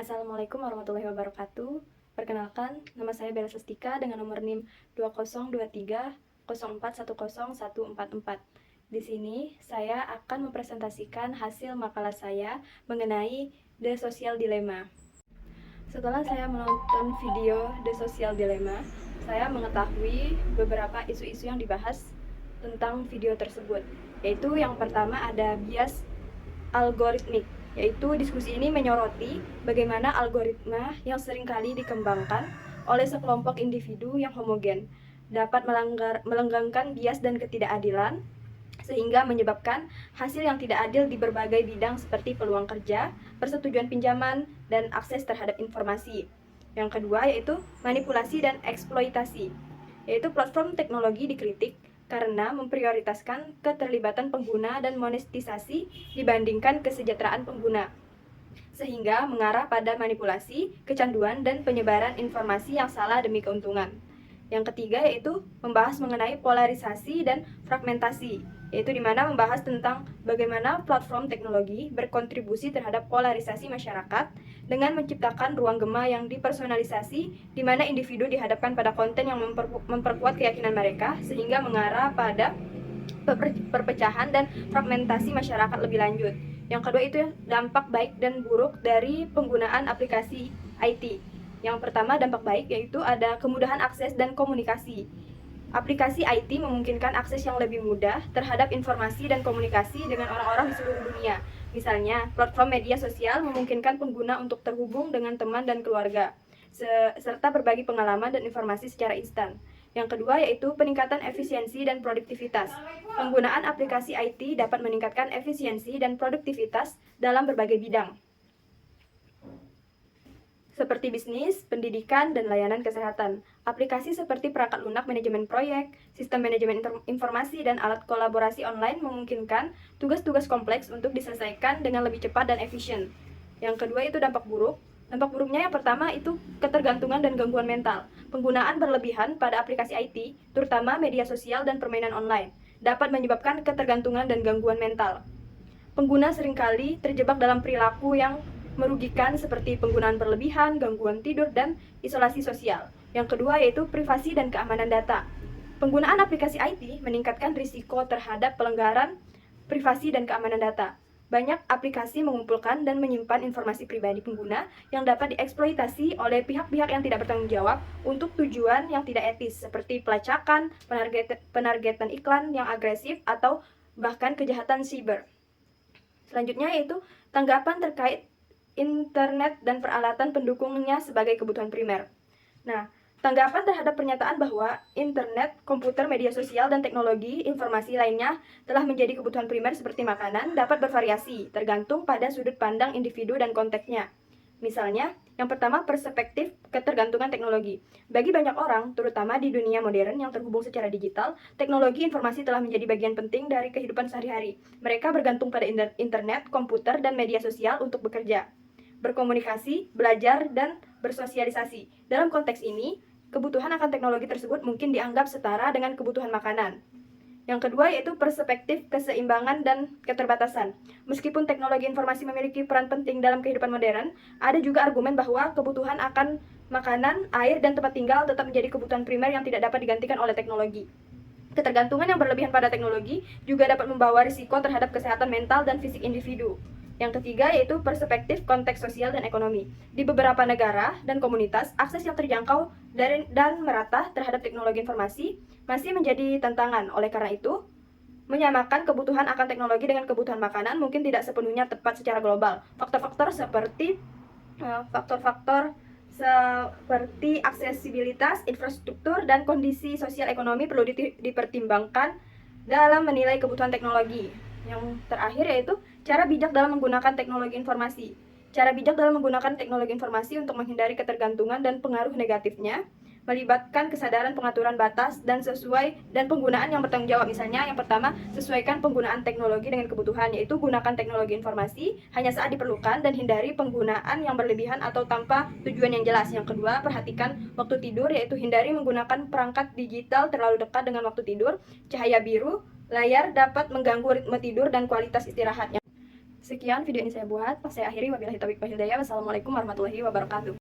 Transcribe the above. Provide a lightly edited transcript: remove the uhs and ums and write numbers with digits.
Assalamualaikum warahmatullahi wabarakatuh. Perkenalkan, nama saya Bella Sustika dengan nomor NIM 202304101444. Di sini saya akan mempresentasikan hasil makalah saya mengenai The Social Dilemma. Setelah saya menonton video The Social Dilemma, saya mengetahui beberapa isu-isu yang dibahas tentang video tersebut, yaitu yang pertama ada bias algoritmik, yaitu diskusi ini menyoroti bagaimana algoritma yang seringkali dikembangkan oleh sekelompok individu yang homogen dapat melenggangkan bias dan ketidakadilan, sehingga menyebabkan hasil yang tidak adil di berbagai bidang seperti peluang kerja, persetujuan pinjaman, dan akses terhadap informasi. Yang kedua yaitu manipulasi dan eksploitasi, yaitu platform teknologi dikritik karena memprioritaskan keterlibatan pengguna dan monetisasi dibandingkan kesejahteraan pengguna, sehingga mengarah pada manipulasi, kecanduan, dan penyebaran informasi yang salah demi keuntungan. Yang ketiga yaitu membahas mengenai polarisasi dan fragmentasi, yaitu dimana membahas tentang bagaimana platform teknologi berkontribusi terhadap polarisasi masyarakat dengan menciptakan ruang gema yang dipersonalisasi, di mana individu dihadapkan pada konten yang memperkuat keyakinan mereka, sehingga mengarah pada perpecahan dan fragmentasi masyarakat lebih lanjut. Yang kedua itu dampak baik dan buruk dari penggunaan aplikasi IT. Yang pertama dampak baik yaitu ada kemudahan akses dan komunikasi. Aplikasi IT memungkinkan akses yang lebih mudah terhadap informasi dan komunikasi dengan orang-orang di seluruh dunia. Misalnya, platform media sosial memungkinkan pengguna untuk terhubung dengan teman dan keluarga, serta berbagi pengalaman dan informasi secara instan. Yang kedua yaitu peningkatan efisiensi dan produktivitas. Penggunaan aplikasi IT dapat meningkatkan efisiensi dan produktivitas dalam berbagai bidang, seperti bisnis, pendidikan, dan layanan kesehatan. Aplikasi seperti perangkat lunak manajemen proyek, sistem manajemen informasi, dan alat kolaborasi online memungkinkan tugas-tugas kompleks untuk diselesaikan dengan lebih cepat dan efisien. Yang kedua itu dampak buruk. Dampak buruknya yang pertama itu ketergantungan dan gangguan mental. Penggunaan berlebihan pada aplikasi IT, terutama media sosial dan permainan online, dapat menyebabkan ketergantungan dan gangguan mental. Pengguna seringkali terjebak dalam perilaku yang merugikan seperti penggunaan berlebihan, gangguan tidur, dan isolasi sosial. Yang kedua yaitu privasi dan keamanan data. Penggunaan aplikasi IT meningkatkan risiko terhadap pelanggaran privasi dan keamanan data. Banyak aplikasi mengumpulkan dan menyimpan informasi pribadi pengguna yang dapat dieksploitasi oleh pihak-pihak yang tidak bertanggung jawab untuk tujuan yang tidak etis, seperti pelacakan, penargetan iklan yang agresif, atau bahkan kejahatan siber. Selanjutnya yaitu tanggapan terkait internet dan peralatan pendukungnya sebagai kebutuhan primer. Nah, tanggapan terhadap pernyataan bahwa internet, komputer, media sosial, dan teknologi informasi lainnya telah menjadi kebutuhan primer seperti makanan dapat bervariasi, tergantung pada sudut pandang individu dan konteksnya. Misalnya, yang pertama perspektif ketergantungan teknologi. Bagi banyak orang, terutama di dunia modern yang terhubung secara digital, teknologi informasi telah menjadi bagian penting dari kehidupan sehari-hari. Mereka bergantung pada internet, komputer, dan media sosial untuk bekerja, berkomunikasi, belajar, dan bersosialisasi. Dalam konteks ini, kebutuhan akan teknologi tersebut mungkin dianggap setara dengan kebutuhan makanan. Yang kedua yaitu perspektif keseimbangan dan keterbatasan. Meskipun teknologi informasi memiliki peran penting dalam kehidupan modern, ada juga argumen bahwa kebutuhan akan makanan, air, dan tempat tinggal tetap menjadi kebutuhan primer yang tidak dapat digantikan oleh teknologi. Ketergantungan yang berlebihan pada teknologi juga dapat membawa risiko terhadap kesehatan mental dan fisik individu. Yang ketiga yaitu perspektif konteks sosial dan ekonomi. Di beberapa negara dan komunitas, akses yang terjangkau dan merata terhadap teknologi informasi masih menjadi tantangan. Oleh karena itu, menyamakan kebutuhan akan teknologi dengan kebutuhan makanan mungkin tidak sepenuhnya tepat secara global. Faktor-faktor seperti aksesibilitas, infrastruktur, dan kondisi sosial ekonomi perlu dipertimbangkan dalam menilai kebutuhan teknologi. Yang terakhir yaitu cara bijak dalam menggunakan teknologi informasi. Cara bijak dalam menggunakan teknologi informasi untuk menghindari ketergantungan dan pengaruh negatifnya melibatkan kesadaran pengaturan batas dan penggunaan yang bertanggung jawab. Misalnya yang pertama, sesuaikan penggunaan teknologi dengan kebutuhan, yaitu gunakan teknologi informasi hanya saat diperlukan dan hindari penggunaan yang berlebihan atau tanpa tujuan yang jelas. Yang kedua, perhatikan waktu tidur, yaitu hindari menggunakan perangkat digital terlalu dekat dengan waktu tidur. Cahaya biru layar dapat mengganggu ritme tidur dan kualitas istirahatnya. Sekian video ini saya buat, pas saya akhiri, wabillahi taufiq wal hidayah. Wassalamualaikum warahmatullahi wabarakatuh.